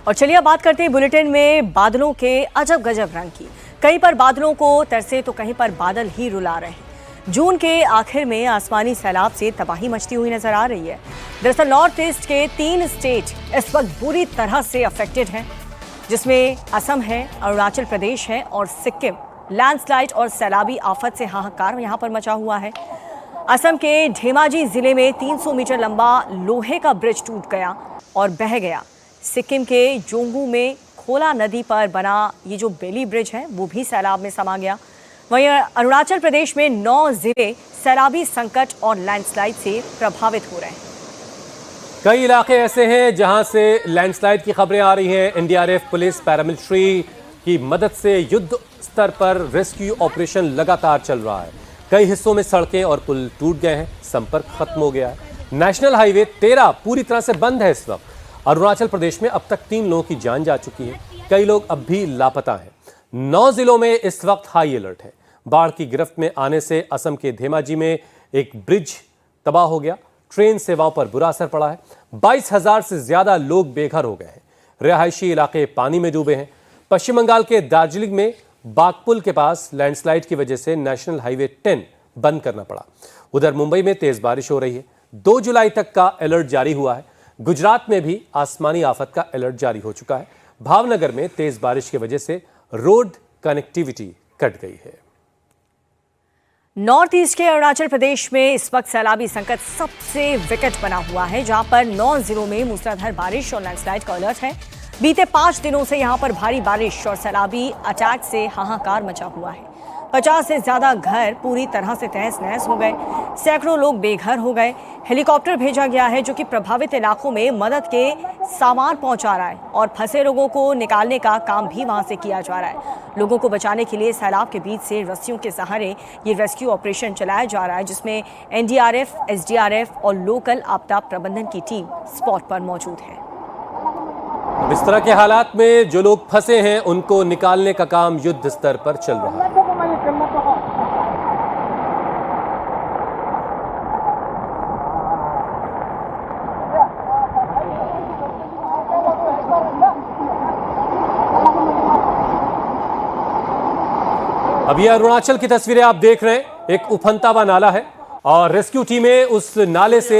और चलिए अब बात करते हैं बुलेटिन में बादलों के अजब गजब रंग की। कहीं पर बादलों को तरसे तो कहीं पर बादल ही रुला रहे हैं। जून के आखिर में आसमानी सैलाब से तबाही मचती हुई नजर आ रही है। दरअसल नॉर्थ ईस्ट के 3 स्टेट इस वक्त बुरी तरह से अफेक्टेड हैं, जिसमें असम है, अरुणाचल प्रदेश है और सिक्किम। लैंडस्लाइड और सैलाबी आफत से हाहाकार यहाँ पर मचा हुआ है। असम के धेमाजी जिले में 300 मीटर लंबा लोहे का ब्रिज टूट गया और बह गया। सिक्किम के जोंगू में खोला नदी पर बना ये जो बेली ब्रिज है वो भी सैलाब में समा गया। वहीं अरुणाचल प्रदेश में 9 जिले सैलाबी संकट और लैंडस्लाइड से प्रभावित हो रहे हैं। कई इलाके ऐसे हैं जहां से लैंडस्लाइड की खबरें आ रही हैं। एनडीआरएफ, पुलिस, पैरामिलिट्री की मदद से युद्ध स्तर पर रेस्क्यू ऑपरेशन लगातार चल रहा है। कई हिस्सों में सड़कें और पुल टूट गए हैं, संपर्क खत्म हो गया है। नेशनल हाईवे 13 पूरी तरह से बंद है इस वक्त। अरुणाचल प्रदेश में अब तक 3 लोगों की जान जा चुकी है, कई लोग अब भी लापता हैं। 9 जिलों में इस वक्त हाई अलर्ट है। बाढ़ की गिरफ्त में आने से असम के धेमाजी में एक ब्रिज तबाह हो गया। ट्रेन सेवाओं पर बुरा असर पड़ा है। 22,000 से ज्यादा लोग बेघर हो गए हैं। रिहायशी इलाके पानी में डूबे हैं। पश्चिम बंगाल के दार्जिलिंग में बागपुल के पास लैंडस्लाइड की वजह से नेशनल हाईवे 10 बंद करना पड़ा। उधर मुंबई में तेज बारिश हो रही है। 2 जुलाई तक का अलर्ट जारी हुआ है। गुजरात में भी आसमानी आफत का अलर्ट जारी हो चुका है। भावनगर में तेज बारिश की वजह से रोड कनेक्टिविटी कट गई है। नॉर्थ ईस्ट के अरुणाचल प्रदेश में इस वक्त सैलाबी संकट सबसे विकट बना हुआ है, जहां पर 9 जिलों में मूसलाधार बारिश और लैंडस्लाइड का अलर्ट है। बीते 5 दिनों से यहां पर भारी बारिश और सैलाबी अटैक से हाहाकार मचा हुआ है। 50 से ज्यादा घर पूरी तरह से तहस नहस हो गए। सैकड़ों लोग बेघर हो गए। हेलीकॉप्टर भेजा गया है जो कि प्रभावित इलाकों में मदद के सामान पहुंचा रहा है और फंसे लोगों को निकालने का काम भी वहां से किया जा रहा है। लोगों को बचाने के लिए सैलाब के बीच से रस्सियों के सहारे ये रेस्क्यू ऑपरेशन चलाया जा रहा है, जिसमें एनडीआरएफ, एसडीआरएफ और लोकल आपदा प्रबंधन की टीम स्पॉट पर मौजूद है। इस तरह के हालात में जो लोग फंसे हैं उनको निकालने का काम युद्ध स्तर पर चल रहा है। अब ये अरुणाचल की तस्वीरें आप देख रहे हैं। एक उफनता हुआ नाला है और रेस्क्यू टीमें उस नाले से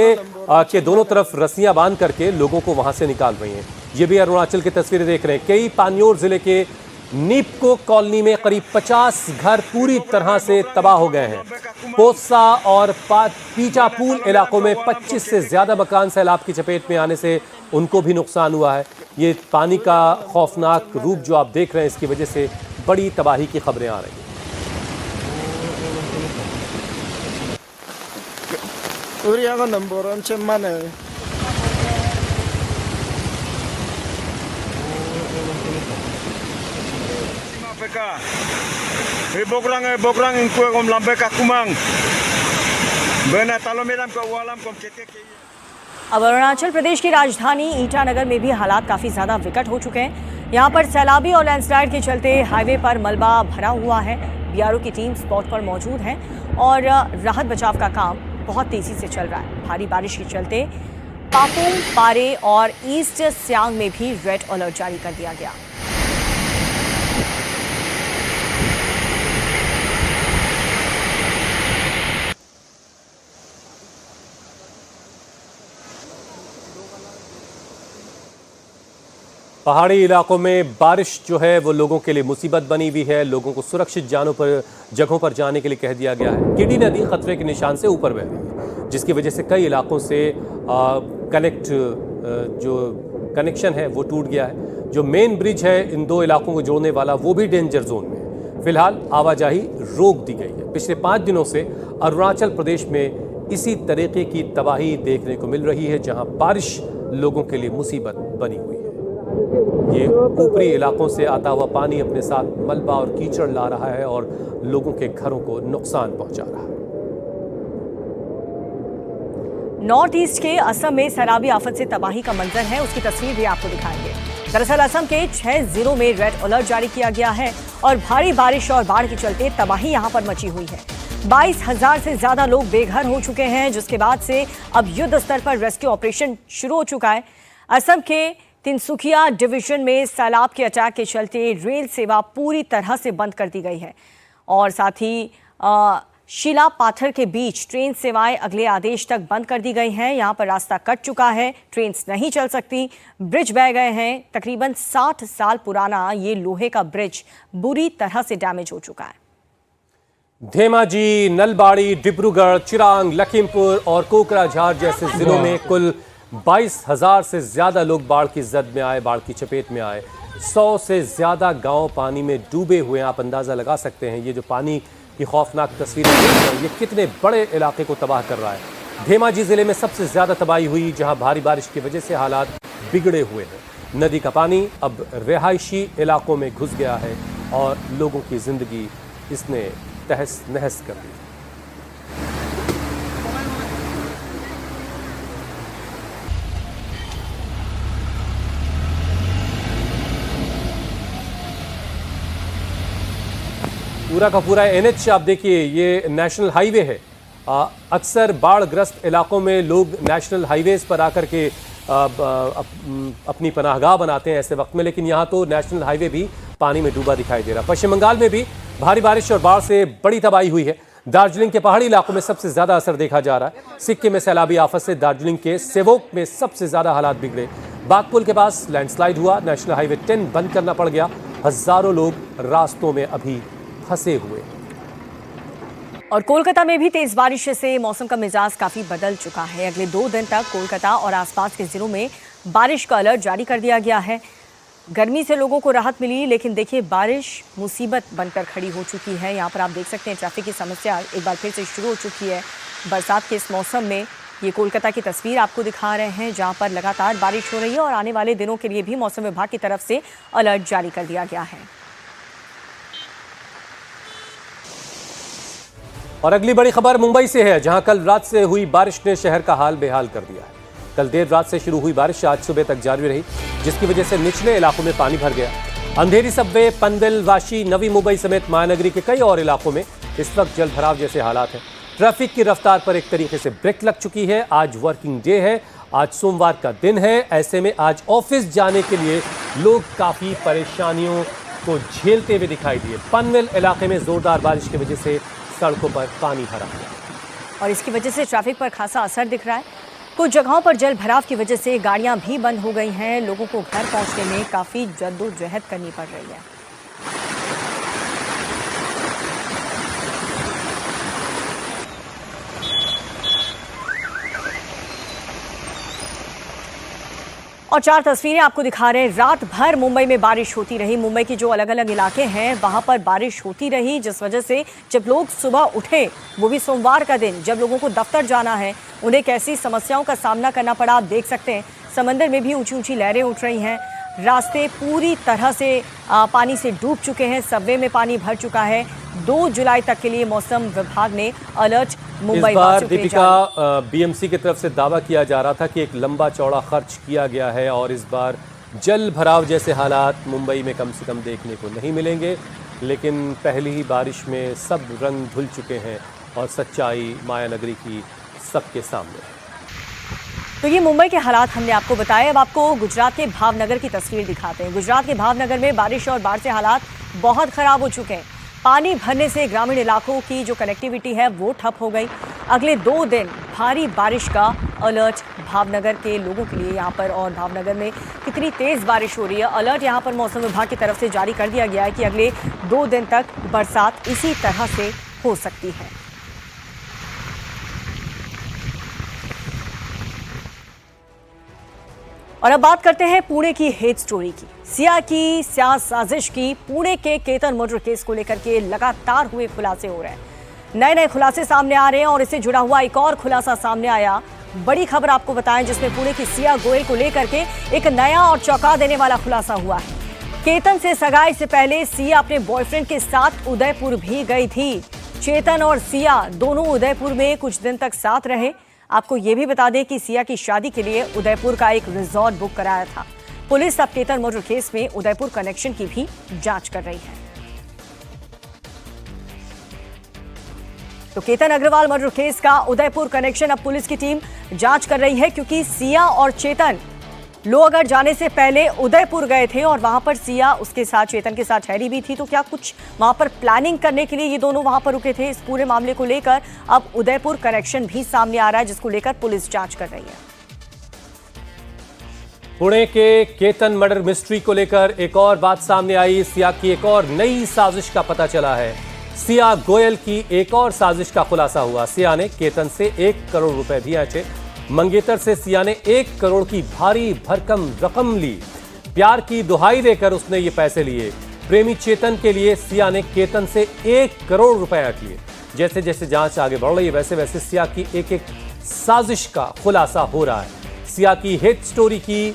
के दोनों तरफ रस्सियां बांध करके लोगों को वहां से निकाल रही हैं। ये भी अरुणाचल की तस्वीरें देख रहे हैं। कई पान्योर जिले के नीपको कॉलोनी में करीब 50 घर पूरी तरह से तबाह हो गए हैं। पोसा और पीचापूल इलाकों में 25 से ज्यादा मकान सैलाब की चपेट में आने से उनको भी नुकसान हुआ है। ये पानी का खौफनाक रूप जो आप देख रहे हैं, इसकी वजह से बड़ी तबाही की खबरें आ रही हैं। अब अरुणाचल प्रदेश की राजधानी ईटानगर में भी हालात काफी ज्यादा विकट हो चुके हैं। यहाँ पर सैलाबी और लैंडस्लाइड के चलते हाईवे पर मलबा भरा हुआ है। बीआरओ की टीम स्पॉट पर मौजूद है और राहत बचाव का काम बहुत तेजी से चल रहा है। भारी बारिश के चलते पापुम, पारे और ईस्ट सियांग में भी रेड अलर्ट जारी कर दिया गया। पहाड़ी इलाकों में बारिश जो है वो लोगों के लिए मुसीबत बनी हुई है। लोगों को सुरक्षित जगहों पर जाने के लिए कह दिया गया है। किडी नदी खतरे के निशान से ऊपर बह रही है, जिसकी वजह से कई इलाकों से कनेक्शन है वो टूट गया है। जो मेन ब्रिज है इन 2 इलाकों को जोड़ने वाला, वो भी डेंजर जोन में है। फिलहाल आवाजाही रोक दी गई है। पिछले 5 दिनों से अरुणाचल प्रदेश में इसी तरीके की तबाही देखने को मिल रही है, जहां बारिश लोगों के लिए मुसीबत बनी हुई है। ये ऊपरी इलाकों से आता हुआ पानी अपने साथ मलबा और कीचड़ ला रहा है और लोगों के घरों को नुकसान पहुंचा रहा है। नॉर्थ ईस्ट के असम में सैलाबी आफत से तबाही का मंजर है, उसकी तस्वीर भी आपको दिखाएंगे। दरअसल असम के 6 जिलों में रेड अलर्ट जारी किया गया है और भारी बारिश और बाढ़ के चलते तबाही यहां पर मची हुई है। 22,000 से ज्यादा लोग बेघर हो चुके हैं, जिसके बाद से अब युद्ध स्तर पर रेस्क्यू ऑपरेशन शुरू हो चुका है। असम के तिनसुकिया डिवीजन में सैलाब के अटैक के चलते रेल सेवा पूरी तरह से बंद कर दी गई है और साथ ही शिला पाथर के बीच ट्रेन सेवाएं अगले आदेश तक बंद कर दी गई हैं। यहां पर रास्ता कट चुका है, ट्रेन नहीं चल सकती, ब्रिज बह गए हैं। तकरीबन 60 साल पुराना ये लोहे का ब्रिज बुरी तरह से डैमेज हो चुका है। धेमाजी, नलबाड़ी, डिब्रूगढ़, चिरांग, लखीमपुर और कोकराझार जैसे जिलों में कुल 22,000 से ज्यादा लोग बाढ़ की जद में आए, बाढ़ की चपेट में आए। 100 से ज्यादा गांव पानी में डूबे हुए। आप अंदाजा लगा सकते हैं ये जो पानी की खौफनाक तस्वीरें देख रहे हैं, ये कितने बड़े इलाके को तबाह कर रहा है। धेमाजी जिले में सबसे ज्यादा तबाही हुई, जहां भारी बारिश की वजह से हालात बिगड़े हुए हैं। नदी का पानी अब रिहायशी इलाकों में घुस गया है और लोगों की जिंदगी इसने तहस नहस कर दी। पूरा का पूरा एनएच आप देखिए, ये नेशनल हाईवे है। अक्सर बाढ़ग्रस्त इलाकों में लोग नेशनल हाईवेज पर आकर के अपनी पनाहगाह बनाते हैं ऐसे वक्त में, लेकिन यहाँ तो नेशनल हाईवे भी पानी में डूबा दिखाई दे रहा। पश्चिम बंगाल में भी भारी बारिश और बाढ़ से बड़ी तबाही हुई है। दार्जिलिंग के पहाड़ी इलाकों में सबसे ज्यादा असर देखा जा रहा है। सिक्किम में सैलाबी आफत से दार्जिलिंग के सेवोक में सबसे ज्यादा हालात बिगड़े। बागपुल के पास लैंडस्लाइड हुआ, नेशनल हाईवे 10 बंद करना पड़ गया। हजारों लोग रास्तों में अभी फंसे हुए। और कोलकाता में भी तेज बारिश से मौसम का मिजाज काफी बदल चुका है। अगले 2 दिन तक कोलकाता और आसपास के जिलों में बारिश का अलर्ट जारी कर दिया गया है। गर्मी से लोगों को राहत मिली, लेकिन देखिए बारिश मुसीबत बनकर खड़ी हो चुकी है। यहाँ पर आप देख सकते हैं ट्रैफिक की समस्या एक बार फिर से शुरू हो चुकी है। बरसात के इस मौसम में ये कोलकाता की तस्वीर आपको दिखा रहे हैं, जहाँ पर लगातार बारिश हो रही है और आने वाले दिनों के लिए भी मौसम विभाग की तरफ से अलर्ट जारी कर दिया गया है। और अगली बड़ी खबर मुंबई से है, जहां कल रात से हुई बारिश ने शहर का हाल बेहाल कर दिया है। कल देर रात से शुरू हुई बारिश आज सुबह तक जारी रही, जिसकी वजह से निचले इलाकों में पानी भर गया। अंधेरी, सबवे, पनवेल, वाशी, नवी मुंबई समेत महानगरी के कई और इलाकों में इस वक्त जल भराव जैसे हालात हैं। ट्रैफिक की रफ्तार पर एक तरीके से ब्रेक लग चुकी है। आज वर्किंग डे है, आज सोमवार का दिन है। ऐसे में आज ऑफिस जाने के लिए लोग काफी परेशानियों को झेलते हुए दिखाई दिए। पनवेल इलाके में जोरदार बारिश की वजह से सड़कों पर पानी भरा और इसकी वजह से ट्रैफिक पर खासा असर दिख रहा है। कुछ जगहों पर जल भराव की वजह से गाड़ियां भी बंद हो गई हैं। लोगों को घर पहुंचने में काफी जद्दोजहद करनी पड़ रही है। और 4 तस्वीरें आपको दिखा रहे हैं। रात भर मुंबई में बारिश होती रही। मुंबई के जो अलग अलग इलाके हैं वहां पर बारिश होती रही, जिस वजह से जब लोग सुबह उठे, वो भी सोमवार का दिन, जब लोगों को दफ्तर जाना है, उन्हें कैसी समस्याओं का सामना करना पड़ा आप देख सकते हैं। समंदर में भी ऊंची ऊंची लहरें उठ रही हैं। रास्ते पूरी तरह से पानी से डूब चुके हैं। सबवे में पानी भर चुका है। 2 जुलाई तक के लिए मौसम विभाग ने अलर्ट मुंबई वासियों के लिए दीपिका, बीएमसी की तरफ से दावा किया जा रहा था कि एक लंबा चौड़ा खर्च किया गया है और इस बार जल भराव जैसे हालात मुंबई में कम से कम देखने को नहीं मिलेंगे। लेकिन पहली ही बारिश में सब रंग धुल चुके हैं और सच्चाई माया नगरी की सबके सामने है। तो ये मुंबई के हालात हमने आपको बताए। अब आपको गुजरात के भावनगर की तस्वीर दिखाते हैं। गुजरात के भावनगर में बारिश और बाढ़ से हालात बहुत खराब हो चुके हैं। पानी भरने से ग्रामीण इलाकों की जो कनेक्टिविटी है वो ठप हो गई। अगले 2 दिन भारी बारिश का अलर्ट भावनगर के लोगों के लिए यहाँ पर। और भावनगर में कितनी तेज बारिश हो रही है, अलर्ट यहाँ पर मौसम विभाग की तरफ से जारी कर दिया गया है कि अगले 2 दिन तक बरसात इसी तरह से हो सकती है। और अब बात करते हैं पुणे की हेट स्टोरी की। सिया की स्याह साजिश की पुणे के केतन मर्डर केस को लेकर के लगातार हुए खुलासे हो रहे हैं। नए नए खुलासे सामने आ रहे हैं और इससे जुड़ा हुआ एक और खुलासा सामने आया। बड़ी खबर आपको बताएं, जिसमें पुणे की सिया गोयल को लेकर के एक नया और चौंका देने वाला खुलासा हुआ है। केतन से सगाई से पहले सिया अपने बॉयफ्रेंड के साथ उदयपुर भी गई थी। चेतन और सिया दोनों उदयपुर में कुछ दिन तक साथ रहे। आपको ये भी बता दें कि सिया की शादी के लिए उदयपुर का एक रिजॉर्ट बुक कराया था। पुलिस अब केतन मर्डर केस में उदयपुर कनेक्शन की भी जांच कर रही है। तो केतन अग्रवाल मर्डर केस का उदयपुर कनेक्शन अब पुलिस की टीम जांच कर रही है, क्योंकि सिया और चेतन लोहगढ़ जाने से पहले उदयपुर गए थे और वहां पर सिया उसके साथ चेतन के साथ ठहरी भी थी। तो क्या कुछ वहां पर प्लानिंग करने के लिए ये दोनों वहां पर रुके थे? इस पूरे मामले को लेकर अब उदयपुर कनेक्शन भी सामने आ रहा है, जिसको लेकर पुलिस जांच कर रही है। पुणे के केतन मर्डर मिस्ट्री को लेकर एक और बात सामने आई। सिया की एक और नई साजिश का पता चला है। सिया गोयल की एक और साजिश का खुलासा हुआ। सिया ने केतन से 1 करोड़ रुपए भी ऐंठे। मंगेतर से सिया ने 1 करोड़ की भारी भरकम रकम ली। प्यार की दुहाई देकर उसने ये पैसे लिए। प्रेमी चेतन के लिए सिया ने केतन से 1 करोड़ रुपए ऐंठ लिए। जैसे जैसे जांच आगे बढ़ रही है वैसे वैसे सिया की एक एक साजिश का खुलासा हो रहा है। सिया की हिट स्टोरी की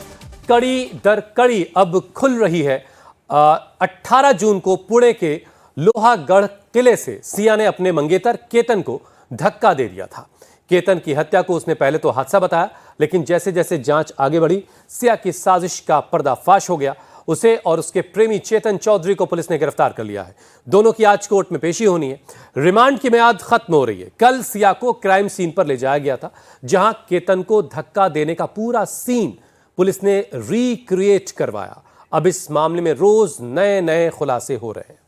कड़ी दर कड़ी अब खुल रही है। 18 जून को पुणे के लोहागढ़ किले से सिया ने अपने मंगेतर केतन को धक्का दे दिया था। केतन की हत्या को उसने पहले तो हादसा बताया, लेकिन जैसे जैसे जांच आगे बढ़ी सिया की साजिश का पर्दाफाश हो गया। उसे और उसके प्रेमी चेतन चौधरी को पुलिस ने गिरफ्तार कर लिया है। दोनों की आज कोर्ट में पेशी होनी है। रिमांड की मियाद खत्म हो रही है। कल सिया को क्राइम सीन पर ले जाया गया था, जहां केतन को धक्का देने का पूरा सीन पुलिस ने रिक्रिएट करवाया। अब इस मामले में रोज नए नए खुलासे हो रहे हैं।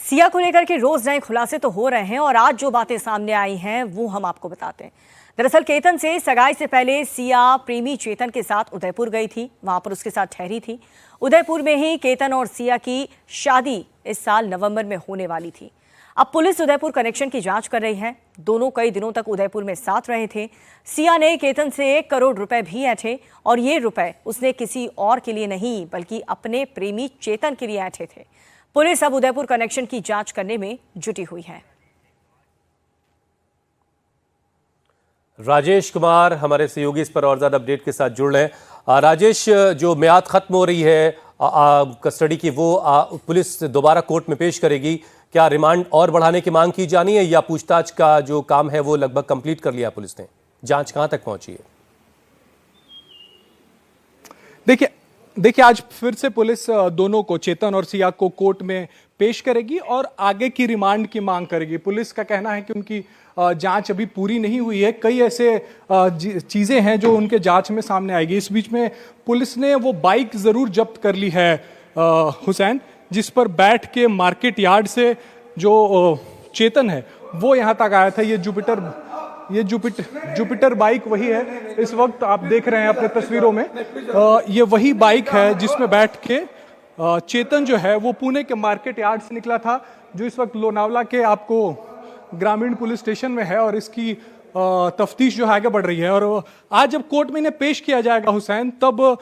सिया को लेकर के रोज नए खुलासे तो हो रहे हैं और आज जो बातें सामने आई हैं वो हम आपको बताते हैं। दरअसल केतन से सगाई से पहले सिया प्रेमी चेतन के साथ उदयपुर गई थी, वहां पर उसके साथ ठहरी थी। उदयपुर में ही केतन और सिया की शादी इस साल नवंबर में होने वाली थी। अब पुलिस उदयपुर कनेक्शन की जांच कर रही है। दोनों कई दिनों तक उदयपुर में साथ रहे थे। सिया ने केतन से 1 करोड़ रुपए भी ऐंठे और ये रुपए उसने किसी और के लिए नहीं बल्कि अपने प्रेमी चेतन के लिए ऐंठे थे। पुलिस अब उदयपुर कनेक्शन की जांच करने में जुटी हुई है। राजेश कुमार हमारे सहयोगी इस पर और ज्यादा अपडेट के साथ जुड़ रहे हैं। राजेश, जो मियाद खत्म हो रही है कस्टडी की, वो पुलिस दोबारा कोर्ट में पेश करेगी। क्या रिमांड और बढ़ाने की मांग की जानी है या पूछताछ का जो काम है वो लगभग कंप्लीट कर लिया पुलिस ने? जांच कहां तक पहुंची है? देखिए आज फिर से पुलिस दोनों को, चेतन और सिया को, कोर्ट में पेश करेगी और आगे की रिमांड की मांग करेगी। पुलिस का कहना है कि उनकी जांच अभी पूरी नहीं हुई है। कई ऐसे चीजें हैं जो उनके जांच में सामने आएगी। इस बीच में पुलिस ने वो बाइक जरूर जब्त कर ली है हुसैन, जिस पर बैठ के मार्केट यार्ड से जो चेतन है वो यहाँ तक आया था। ये जुपिटर बाइक वही है, इस वक्त आप देख रहे हैं अपने तस्वीरों में। ये वही बाइक है जिसमें बैठ के चेतन जो है वो पुणे के मार्केट यार्ड से निकला था, जो इस वक्त लोनावला के आपको ग्रामीण पुलिस स्टेशन में है और इसकी तफ्तीश जो है आगे बढ़ रही है। और आज जब कोर्ट में इन्हें पेश किया जाएगा हुसैन, तब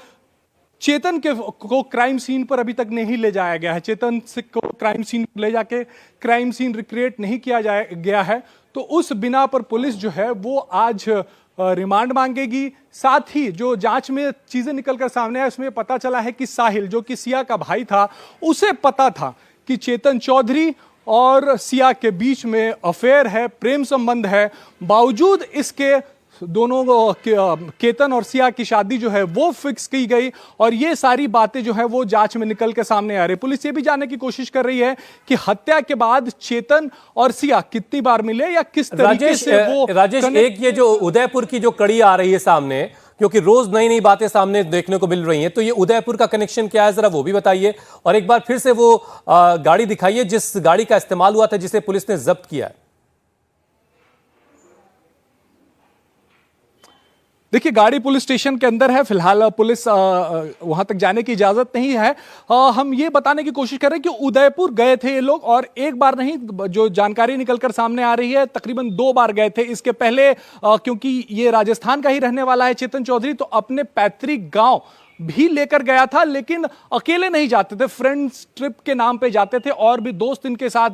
चेतन को क्राइम सीन पर अभी तक नहीं ले जाया गया है। चेतन को क्राइम सीन ले जाके क्राइम सीन रिक्रिएट नहीं किया गया है। तो उस बिना पर पुलिस जो है वो आज रिमांड मांगेगी। साथ ही जो जांच में चीजें निकलकर सामने आए उसमें पता चला है कि साहिल, जो कि सिया का भाई था, उसे पता था कि चेतन चौधरी और सिया के बीच में अफेयर है, प्रेम संबंध है। बावजूद इसके दोनों केतन और सिया की शादी जो है वो फिक्स की गई और ये सारी बातें जो है वो जांच में निकल के सामने आ रही। पुलिस ये भी जानने की कोशिश कर रही है कि हत्या के बाद चेतन और सिया कितनी बार मिले या किस तरीके से वो। राजेश, एक ये जो उदयपुर की जो कड़ी आ रही है सामने, क्योंकि रोज नई नई बातें सामने देखने को मिल रही हैं, तो ये उदयपुर का कनेक्शन क्या है, जरा वो भी बताइए। और एक बार फिर से वो गाड़ी दिखाइए जिस गाड़ी का इस्तेमाल हुआ था, जिसे पुलिस ने जब्त किया है। देखिए गाड़ी पुलिस स्टेशन के अंदर है, फिलहाल पुलिस वहां तक जाने की इजाजत नहीं है। हम ये बताने की कोशिश कर रहे हैं कि उदयपुर गए थे ये लोग और एक बार नहीं, जो जानकारी निकलकर सामने आ रही है तकरीबन 2 बार गए थे। इसके पहले क्योंकि ये राजस्थान का ही रहने वाला है चेतन चौधरी, तो अपने पैतृक गांव भी लेकर गया था, लेकिन अकेले नहीं जाते थे, फ्रेंड्स ट्रिप के नाम पे जाते थे और भी दोस्त इनके साथ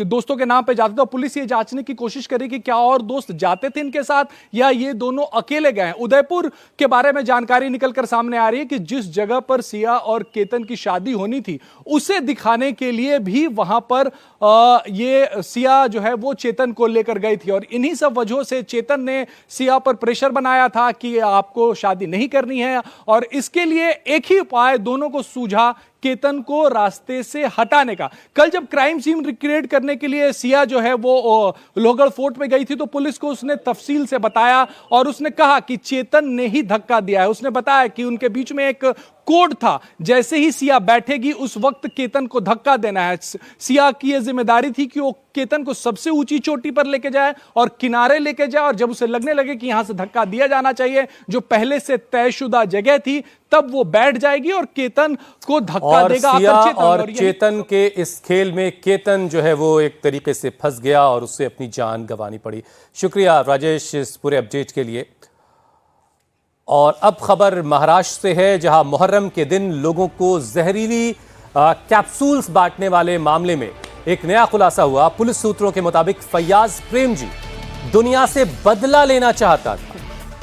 दोस्तों के नाम पे जाते थे। और पुलिस ये जांचने की कोशिश करी कि क्या और दोस्त जाते थे इनके साथ या ये दोनों अकेले गए। उदयपुर के बारे में जानकारी निकलकर सामने आ रही है कि जिस जगह पर सिया और केतन की शादी होनी थी उसे दिखाने के लिए भी वहां पर ये सिया जो है वो चेतन को लेकर गई थी और इन्हीं सब वजहों से चेतन ने सिया पर प्रेशर बनाया था कि आपको शादी नहीं करनी है। और इसके लिए एक ही उपाय दोनों को सूझा केतन को रास्ते से हटाने का। कल जब क्राइम सीन रिक्रिएट करने के लिए सिया जो है वो लोहगढ़ फोर्ट में गई थी तो पुलिस को उसने तफसील से बताया और उसने कहा कि चेतन ने ही धक्का दिया है। उसने बताया कि उनके बीच में एक कोड था, जैसे ही सिया बैठेगी उस वक्त केतन को धक्का देना है। सिया की यह जिम्मेदारी थी कि वो केतन को सबसे ऊंची चोटी पर लेके जाए और किनारे लेके जाए, और जब उसे लगने लगे कि यहां से धक्का दिया जाना चाहिए जो पहले से तयशुदा जगह थी, तब वो बैठ जाएगी और केतन को धक्का देगा। सिया और चेतन के इस खेल में केतन जो है वो एक तरीके से फंस गया और उससे अपनी जान गंवानी पड़ी। शुक्रिया राजेश इस पूरे अपडेट के लिए। और अब खबर महाराष्ट्र से है, जहां मुहर्रम के दिन लोगों को जहरीली कैप्सूल्स बांटने वाले मामले में एक नया खुलासा हुआ। पुलिस सूत्रों के मुताबिक फैयाज प्रेमजी दुनिया से बदला लेना चाहता था,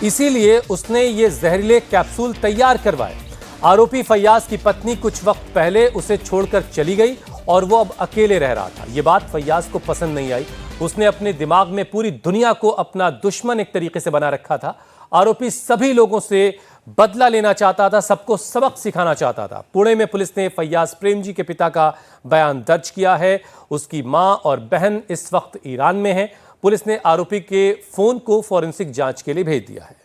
इसीलिए उसने ये जहरीले कैप्सूल तैयार करवाए। आरोपी फैयाज की पत्नी कुछ वक्त पहले उसे छोड़कर चली गई और वो अब अकेले रह रहा था। ये बात फैयाज को पसंद नहीं आई। उसने अपने दिमाग में पूरी दुनिया को अपना दुश्मन एक तरीके से बना रखा था। आरोपी सभी लोगों से बदला लेना चाहता था, सबको सबक सिखाना चाहता था। पुणे में पुलिस ने फैयाज प्रेमजी के पिता का बयान दर्ज किया है। उसकी मां और बहन इस वक्त ईरान में हैं। पुलिस ने आरोपी के फोन को फॉरेंसिक जांच के लिए भेज दिया है।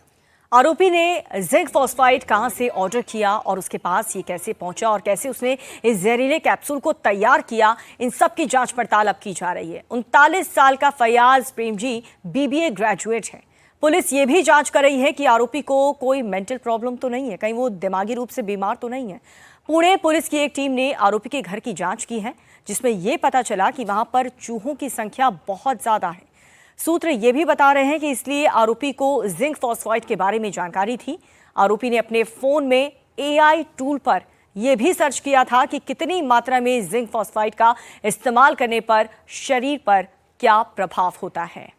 आरोपी ने जिंक फॉस्फाइड कहां से ऑर्डर किया और उसके पास ये कैसे पहुंचा और कैसे उसने इस जहरीले कैप्सूल को तैयार किया, इन सब की जांच पड़ताल अब की जा रही है। 39 साल का फैयाज प्रेमजी बीबीए ग्रेजुएट है। पुलिस ये भी जांच कर रही है कि आरोपी को कोई मेंटल प्रॉब्लम तो नहीं है, कहीं वो दिमागी रूप से बीमार तो नहीं है। पुणे पुलिस की एक टीम ने आरोपी के घर की जांच की है, जिसमें यह पता चला कि वहां पर चूहों की संख्या बहुत ज्यादा है। सूत्र ये भी बता रहे हैं कि इसलिए आरोपी को जिंक फॉस्फाइड के बारे में जानकारी थी। आरोपी ने अपने फोन में AI टूल पर यह भी सर्च किया था कि कितनी मात्रा में जिंक फॉस्फाइड का इस्तेमाल करने पर शरीर पर क्या प्रभाव होता है।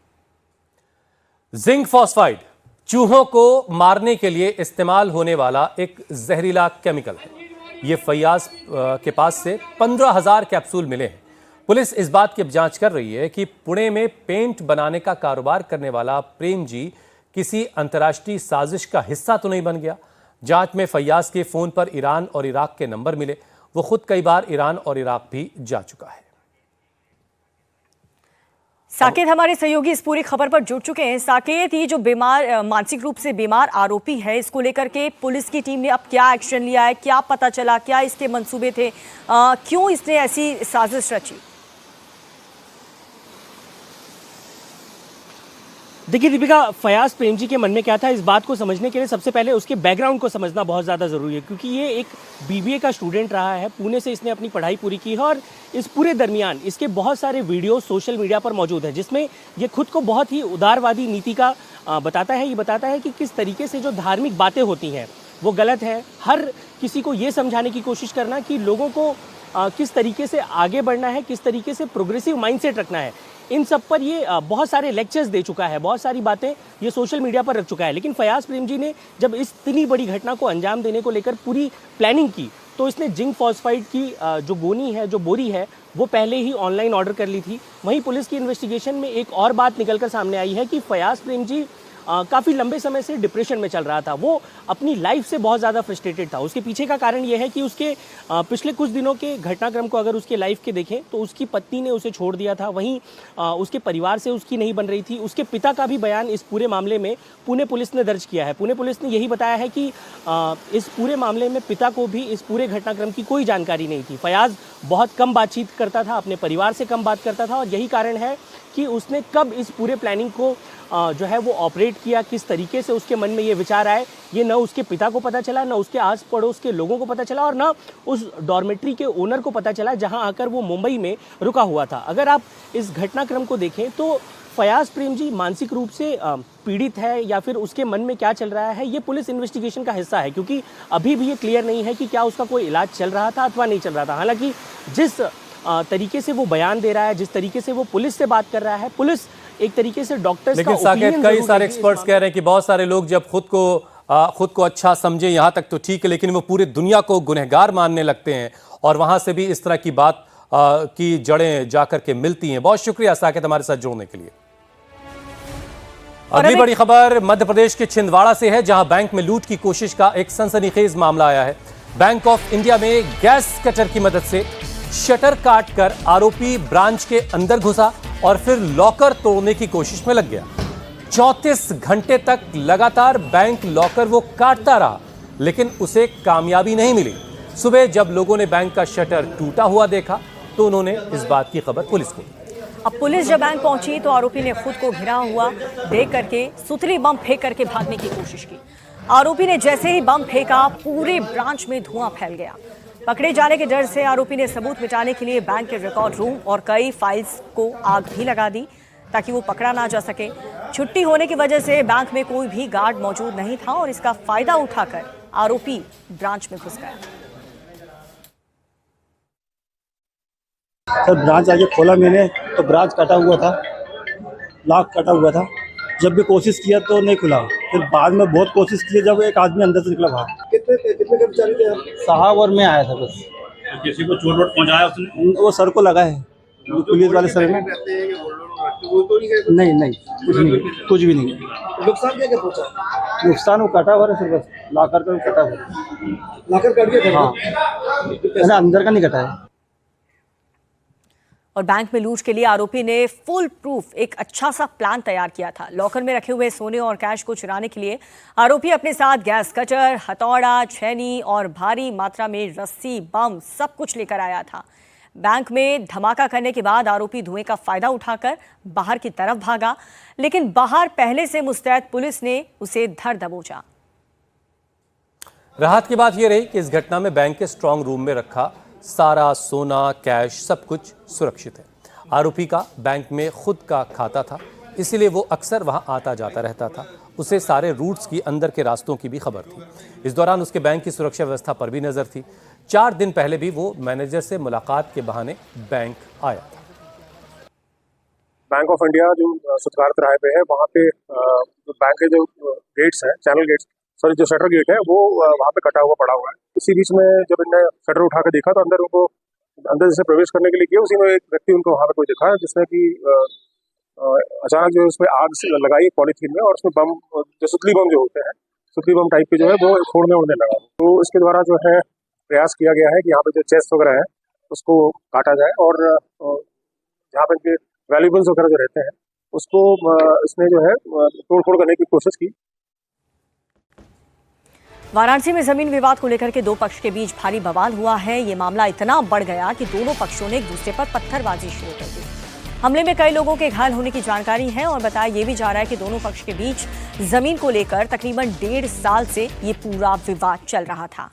जिंक फॉस्फाइड चूहों को मारने के लिए इस्तेमाल होने वाला एक जहरीला केमिकल है। यह फैयाज के पास से 15,000 कैप्सूल मिले हैं। पुलिस इस बात की जांच कर रही है कि पुणे में पेंट बनाने का कारोबार करने वाला प्रेमजी किसी अंतर्राष्ट्रीय साजिश का हिस्सा तो नहीं बन गया। जांच में फैयाज के फोन पर ईरान और इराक के नंबर मिले। वो खुद कई बार ईरान और इराक भी जा चुका है। साकेत हमारे सहयोगी इस पूरी खबर पर जुड़ चुके हैं। साकेत, ये जो मानसिक रूप से बीमार आरोपी है, इसको लेकर के पुलिस की टीम ने अब क्या एक्शन लिया है, क्या पता चला, क्या इसके मंसूबे थे, क्यों इसने ऐसी साजिश रची? देखिए दीपिका, फैयाज प्रेमजी के मन में क्या था, इस बात को समझने के लिए सबसे पहले उसके बैकग्राउंड को समझना बहुत ज़्यादा ज़रूरी है, क्योंकि ये एक BBA का स्टूडेंट रहा है। पुणे से इसने अपनी पढ़ाई पूरी की है और इस पूरे दरमियान इसके बहुत सारे वीडियो सोशल मीडिया पर मौजूद है, जिसमें ये खुद को बहुत ही उदारवादी नीति का बताता है। ये बताता है कि किस तरीके से जो धार्मिक बातें होती हैं वो गलत है। हर किसी को ये समझाने की कोशिश करना कि लोगों को किस तरीके से आगे बढ़ना है, किस तरीके से प्रोग्रेसिव माइंडसेट रखना है, इन सब पर ये बहुत सारे लेक्चर्स दे चुका है, बहुत सारी बातें ये सोशल मीडिया पर रख चुका है। लेकिन फैयाज प्रेमजी ने जब इस इतनी बड़ी घटना को अंजाम देने को लेकर पूरी प्लानिंग की, तो इसने जिंक फॉस्फाइड की जो गोनी है, जो बोरी है, वो पहले ही ऑनलाइन ऑर्डर कर ली थी। वहीं पुलिस की इन्वेस्टिगेशन में एक और बात निकलकर सामने आई है कि फैयाज प्रेमजी काफ़ी लंबे समय से डिप्रेशन में चल रहा था। वो अपनी लाइफ से बहुत ज़्यादा फ्रस्ट्रेटेड था। उसके पीछे का कारण यह है कि उसके पिछले कुछ दिनों के घटनाक्रम को अगर उसके लाइफ के देखें तो उसकी पत्नी ने उसे छोड़ दिया था। वहीं उसके परिवार से उसकी नहीं बन रही थी। उसके पिता का भी बयान इस पूरे मामले में पुणे पुलिस ने दर्ज किया है। पुणे पुलिस ने यही बताया है कि इस पूरे मामले में पिता को भी इस पूरे घटनाक्रम की कोई जानकारी नहीं थी। फैयाज बहुत कम बातचीत करता था, अपने परिवार से कम बात करता था, और यही कारण है कि उसने कब इस पूरे प्लानिंग को जो है वो ऑपरेट किया, किस तरीके से उसके मन में ये विचार आए, ये न उसके पिता को पता चला, न उसके आस पड़ोस के लोगों को पता चला, और न उस डॉर्मेट्री के ओनर को पता चला जहां आकर वो मुंबई में रुका हुआ था। अगर आप इस घटनाक्रम को देखें तो फैयाज प्रेमजी मानसिक रूप से पीड़ित है या फिर उसके मन में क्या चल रहा है, ये पुलिस इन्वेस्टिगेशन का हिस्सा है, क्योंकि अभी भी ये क्लियर नहीं है कि क्या उसका कोई इलाज चल रहा था अथवा नहीं चल रहा था। हालांकि जिस तरीके से वो बयान दे रहा है, जिस तरीके से वो पुलिस से बात कर रहा है, पुलिस एक तरीके से डॉक्टर्स का ओपिनियन, लेकिन कई सारे एक्सपर्ट्स कह रहे हैं कि बहुत सारे लोग जब खुद को अच्छा समझे यहाँ तक तो ठीक है, लेकिन वो पूरी दुनिया को गुनहगार मानने लगते हैं और वहां से भी इस तरह की बात की जड़ें जाकर के मिलती हैं। बहुत शुक्रिया साकेत हमारे साथ जुड़ने के लिए। अगली बड़ी खबर मध्य प्रदेश के छिंदवाड़ा से है, जहां बैंक में लूट की कोशिश का एक सनसनीखेज मामला आया है। बैंक ऑफ इंडिया में गैस कटर की मदद से शटर काटकर आरोपी ब्रांच के अंदर घुसा और फिर लॉकर तोड़ने की कोशिश में लग गया। 34 घंटे तक लगातार बैंक लॉकर वो काटता रहा, लेकिन उसे कामयाबी नहीं मिली। सुबह जब लोगों ने बैंक का शटर टूटा हुआ देखा तो उन्होंने इस बात की खबर पुलिस को दी। अब पुलिस जब बैंक पहुंची तो आरोपी ने खुद को घिरा हुआ देख करके सुतली बम फेंक करके भागने की कोशिश की। आरोपी ने जैसे ही बम फेंका, पूरे ब्रांच में धुआं फैल गया। पकड़े जाने के डर से आरोपी ने सबूत मिटाने के लिए बैंक के रिकॉर्ड रूम और कई फाइल्स को आग भी लगा दी ताकि वो पकड़ा ना जा सके। छुट्टी होने की वजह से बैंक में कोई भी गार्ड मौजूद नहीं था और इसका फायदा उठाकर आरोपी ब्रांच में घुस गया। सर ब्रांच आगे खोला मैंने तो ब्रांच कटा हुआ था, लॉक कटा हुआ था। जब भी कोशिश किया तो नहीं खुला, फिर बाद में बहुत कोशिश की जब एक आदमी अंदर से निकला बाहर। कितने कर्मचारी थे आप? साहब और मैं आया था बस। किसी को चोट वोट पहुंचाया उसने? वो सर को लगा है, पुलिस वाले सर में। नहीं कुछ भी नहीं। नुकसान क्या पहुंचा? नुकसान वो कटा हुआ है सर, बस लॉकर का कटा हुआ। लाकर काट गया? हाँ, अंदर का नहीं कटा है। और बैंक में लूट के लिए आरोपी ने फुल प्रूफ एक अच्छा सा प्लान तैयार किया था। लॉकर में रखे हुए सोने और कैश को चुराने के लिए आरोपी अपने साथ गैस कटर, हथौड़ा, छेनी और भारी मात्रा में रस्सी, बम सब कुछ लेकर आया था। बैंक में धमाका करने के बाद आरोपी धुएं का फायदा उठाकर बाहर की तरफ भागा, लेकिन बाहर पहले से मुस्तैद पुलिस ने उसे धर दबोचा। राहत की बात यह रही कि इस घटना में बैंक के स्ट्रांग रूम में रखा सारा सोना, कैश सब कुछ सुरक्षित है। आरोपी का बैंक में खुद का खाता था, इसीलिए वो अक्सर वहां आता जाता रहता था। उसे सारे रूट्स की, अंदर के रास्तों की भी खबर थी। इस दौरान उसके बैंक की सुरक्षा व्यवस्था पर भी नजर थी। 4 दिन पहले भी वो मैनेजर से मुलाकात के बहाने बैंक आया था। बैंक ऑफ इंडिया जो सत्कार तिराहे पे है, वहाँ पे बैंक के जो गेट्स हैं, चैनल गेट्स, सॉरी जो शटर गेट है वो वहाँ पे कटा हुआ पड़ा हुआ है। इसी बीच में जब इनने शटर उठा के देखा तो अंदर जैसे प्रवेश करने के लिए किया, उसी में एक व्यक्ति उनको वहाँ पे कोई दिखा जिसने कि अचानक जो उसमें आग से लगाई पॉलीथीन में, और उसमें बम, जो सुतली बम जो होते हैं, सुतली बम टाइप के जो है वो फोड़ने उड़ने लगा। तो इसके द्वारा जो है प्रयास किया गया है कि यहाँ पे जो चेस्ट वगैरह है उसको काटा जाए और जहाँ पे इनके वैल्यूबल्स वगैरह जो रहते हैं उसको इसने जो है तोड़-फोड़ करने की कोशिश की। वाराणसी में जमीन विवाद को लेकर के दो पक्ष के बीच भारी बवाल हुआ है। ये मामला इतना बढ़ गया कि दोनों पक्षों ने एक दूसरे पर पत्थरबाजी शुरू कर दी। हमले में कई लोगों के घायल होने की जानकारी है और बताया ये भी जा रहा है कि दोनों पक्ष के बीच जमीन को लेकर तकरीबन 1.5 साल से ये पूरा विवाद चल रहा था।